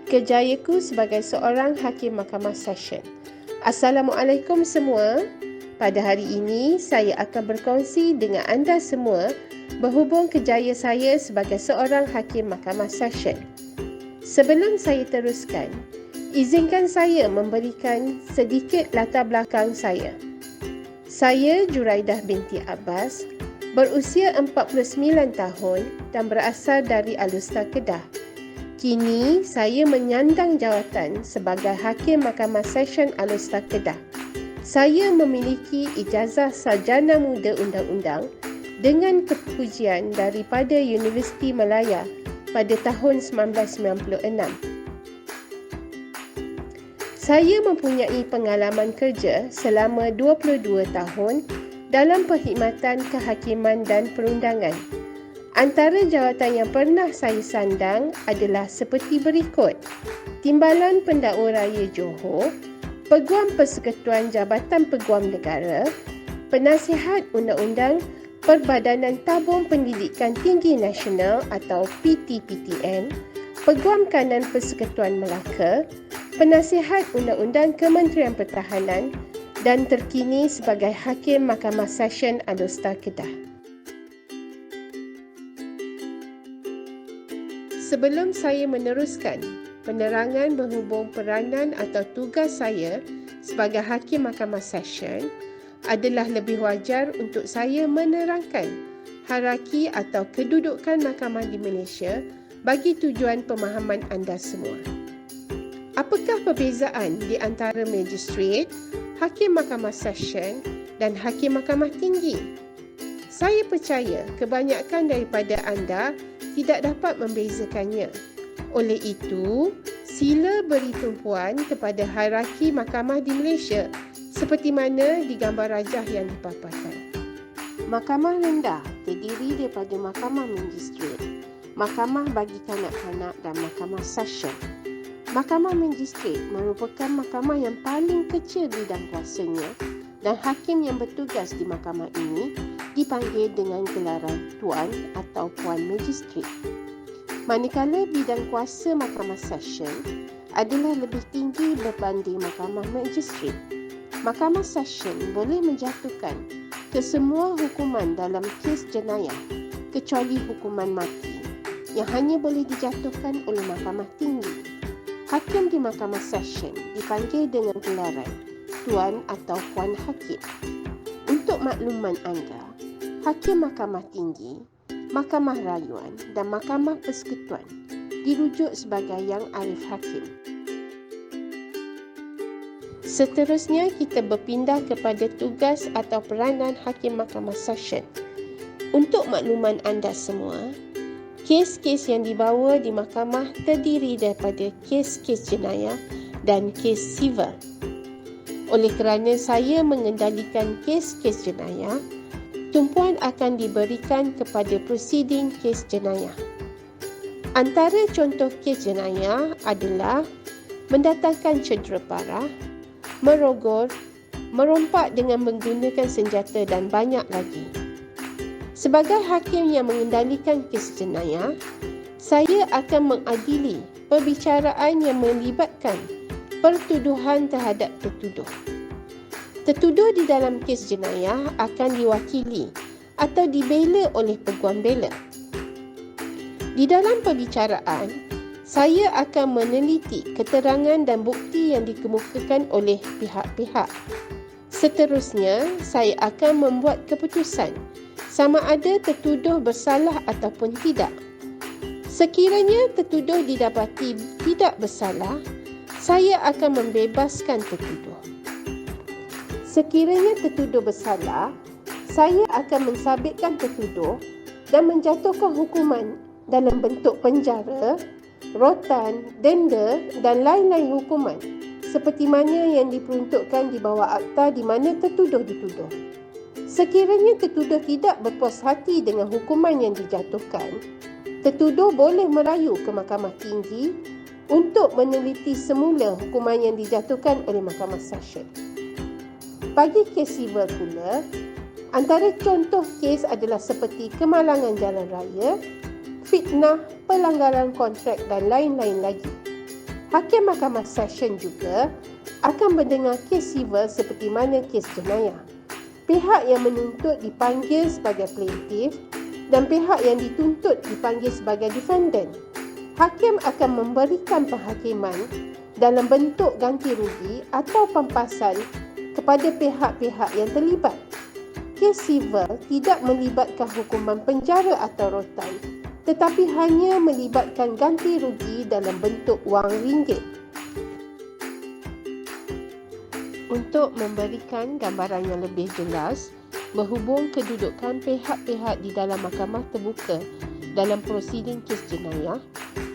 Kejayaku sebagai seorang hakim mahkamah session. Assalamualaikum semua. Pada hari ini, saya akan berkongsi dengan anda semua berhubung kejayaan saya sebagai seorang hakim mahkamah session. Sebelum saya teruskan, izinkan saya memberikan sedikit latar belakang saya. Saya Juraidah binti Abbas, berusia 49 tahun dan berasal dari Alustar, Kedah. Kini, saya menyandang jawatan sebagai Hakim Mahkamah Session Alustar, Kedah. Saya memiliki ijazah sarjana muda undang-undang dengan kepujian daripada Universiti Malaya pada tahun 1996. Saya mempunyai pengalaman kerja selama 22 tahun dalam perkhidmatan kehakiman dan perundangan. Antara jawatan yang pernah saya sandang adalah seperti berikut: Timbalan Pendakwa Raya Johor, Peguam Persekutuan Jabatan Peguam Negara, Penasihat Undang-Undang Perbadanan Tabung Pendidikan Tinggi Nasional atau PTPTN, Peguam Kanan Persekutuan Melaka, Penasihat Undang-Undang Kementerian Pertahanan dan terkini sebagai Hakim Mahkamah Session Alustar, Kedah. Sebelum saya meneruskan penerangan berhubung peranan atau tugas saya sebagai Hakim Mahkamah Session, adalah lebih wajar untuk saya menerangkan hierarki atau kedudukan mahkamah di Malaysia bagi tujuan pemahaman anda semua. Apakah perbezaan di antara Magistrate, Hakim Mahkamah Session dan Hakim Mahkamah Tinggi? Saya percaya kebanyakan daripada anda tidak dapat membezakannya. Oleh itu, sila beri tumpuan kepada hierarki mahkamah di Malaysia seperti mana digambar rajah yang dipaparkan. Mahkamah rendah terdiri daripada mahkamah magistrate, mahkamah bagi kanak-kanak dan mahkamah session. Mahkamah magistrate merupakan mahkamah yang paling kecil bidang kuasanya dan hakim yang bertugas di mahkamah ini dipanggil dengan gelaran Tuan atau Puan Magistrate. Manakala bidang kuasa mahkamah session adalah lebih tinggi berbanding mahkamah magistrate. Mahkamah session boleh menjatuhkan kesemua hukuman dalam kes jenayah kecuali hukuman mati yang hanya boleh dijatuhkan oleh mahkamah tinggi. Hakim di mahkamah session dipanggil dengan gelaran Tuan atau Puan Hakim. Untuk makluman anda, Hakim Mahkamah Tinggi, Mahkamah Rayuan dan Mahkamah Persekutuan dirujuk sebagai Yang Arif Hakim. Seterusnya, kita berpindah kepada tugas atau peranan Hakim Mahkamah Session. Untuk makluman anda semua, kes-kes yang dibawa di mahkamah terdiri daripada kes-kes jenayah dan kes sivil. Oleh kerana saya mengendalikan kes-kes jenayah, tumpuan akan diberikan kepada prosiding kes jenayah. Antara contoh kes jenayah adalah mendatangkan cedera parah, merogol, merompak dengan menggunakan senjata dan banyak lagi. Sebagai hakim yang mengendalikan kes jenayah, saya akan mengadili perbicaraan yang melibatkan pertuduhan terhadap tertuduh. Tertuduh di dalam kes jenayah akan diwakili atau dibela oleh peguam bela. Di dalam perbicaraan, saya akan meneliti keterangan dan bukti yang dikemukakan oleh pihak-pihak. Seterusnya, saya akan membuat keputusan sama ada tertuduh bersalah ataupun tidak. Sekiranya tertuduh didapati tidak bersalah, saya akan membebaskan tertuduh. Sekiranya tertuduh bersalah, saya akan mensabitkan tertuduh dan menjatuhkan hukuman dalam bentuk penjara, rotan, denda dan lain-lain hukuman seperti mana yang diperuntukkan di bawah akta di mana tertuduh dituduh. Sekiranya tertuduh tidak berpuas hati dengan hukuman yang dijatuhkan, tertuduh boleh merayu ke Mahkamah Tinggi untuk meneliti semula hukuman yang dijatuhkan oleh Mahkamah Session. Bagi kes sivil pula, antara contoh kes adalah seperti kemalangan jalan raya, fitnah, pelanggaran kontrak dan lain-lain lagi. Hakim Mahkamah Session juga akan mendengar kes sivil seperti mana kes jenayah. Pihak yang menuntut dipanggil sebagai plaintiff dan pihak yang dituntut dipanggil sebagai defendant. Hakim akan memberikan penghakiman dalam bentuk ganti rugi atau pampasan kepada pihak-pihak yang terlibat. Kes sivil tidak melibatkan hukuman penjara atau rotan, tetapi hanya melibatkan ganti rugi dalam bentuk wang ringgit. Untuk memberikan gambaran yang lebih jelas berhubung kedudukan pihak-pihak di dalam mahkamah terbuka dalam prosiding kes jenayah,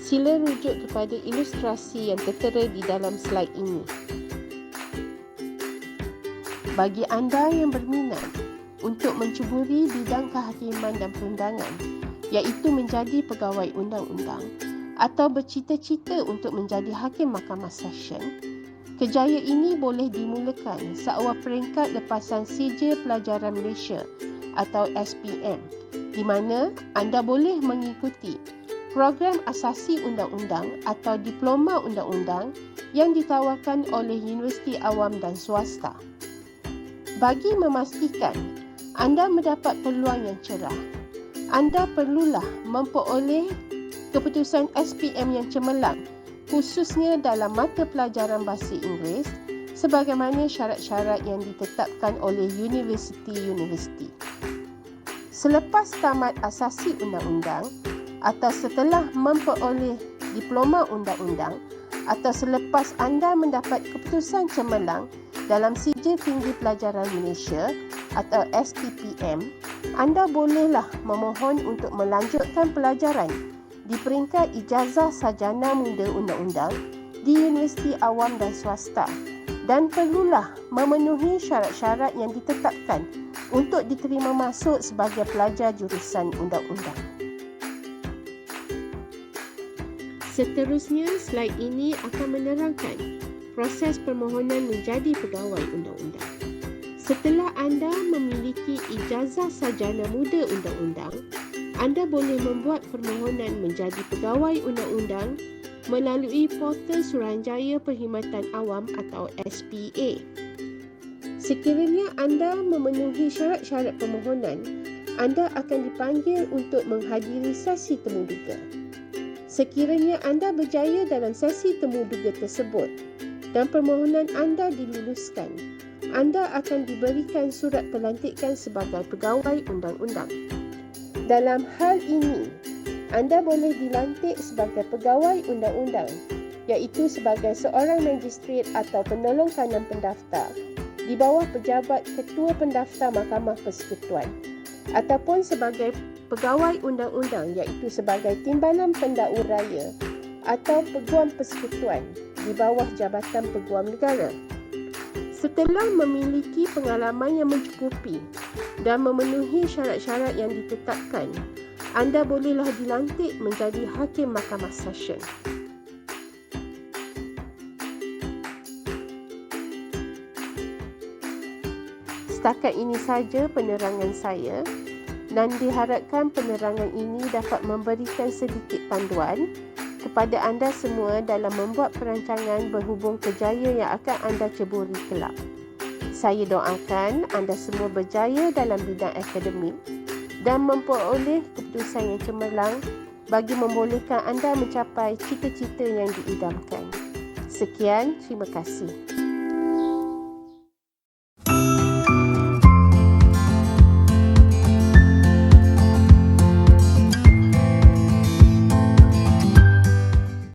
sila rujuk kepada ilustrasi yang tertera di dalam slide ini. Bagi anda yang berminat untuk mencuburi bidang kehakiman dan perundangan, iaitu menjadi pegawai undang-undang atau bercita-cita untuk menjadi hakim Mahkamah Session, kerjaya ini boleh dimulakan seawal peringkat lepasan Sijil Pelajaran Malaysia atau SPM, di mana anda boleh mengikuti program asasi undang-undang atau diploma undang-undang yang ditawarkan oleh Universiti Awam dan Swasta. Bagi memastikan anda mendapat peluang yang cerah, anda perlulah memperoleh keputusan SPM yang cemerlang, khususnya dalam mata pelajaran bahasa Inggeris sebagaimana syarat-syarat yang ditetapkan oleh universiti-universiti. Selepas tamat asasi undang-undang atau setelah memperoleh diploma undang-undang atau selepas anda mendapat keputusan cemerlang dalam Sijil Tinggi Pelajaran Malaysia atau STPM, anda bolehlah memohon untuk melanjutkan pelajaran di peringkat ijazah sarjana muda undang-undang di Universiti Awam dan Swasta dan perlulah memenuhi syarat-syarat yang ditetapkan untuk diterima masuk sebagai pelajar jurusan undang-undang. Seterusnya, slide ini akan menerangkan proses permohonan menjadi pegawai undang-undang. Setelah anda memiliki ijazah sarjana muda undang-undang, anda boleh membuat permohonan menjadi pegawai undang-undang melalui portal Suruhanjaya Perkhidmatan Awam atau SPA. Sekiranya anda memenuhi syarat-syarat permohonan, anda akan dipanggil untuk menghadiri sesi temuduga. Sekiranya anda berjaya dalam sesi temuduga tersebut dan permohonan anda diluluskan, anda akan diberikan surat pelantikan sebagai pegawai undang-undang. Dalam hal ini, anda boleh dilantik sebagai pegawai undang-undang, iaitu sebagai seorang magistrat atau penolong kanan pendaftar di bawah pejabat Ketua Pendaftar Mahkamah Persekutuan, ataupun sebagai pegawai undang-undang iaitu sebagai timbalan pendakwa raya atau peguam persekutuan di bawah Jabatan Peguam Negara. Setelah memiliki pengalaman yang mencukupi dan memenuhi syarat-syarat yang ditetapkan, anda bolehlah dilantik menjadi hakim Mahkamah Session. Setakat ini saja penerangan saya dan diharapkan penerangan ini dapat memberikan sedikit panduan kepada anda semua dalam membuat perancangan berhubung kerjaya yang akan anda ceburi kelak. Saya doakan anda semua berjaya dalam bidang akademik dan memperoleh keputusan yang cemerlang bagi membolehkan anda mencapai cita-cita yang diidamkan. Sekian, terima kasih.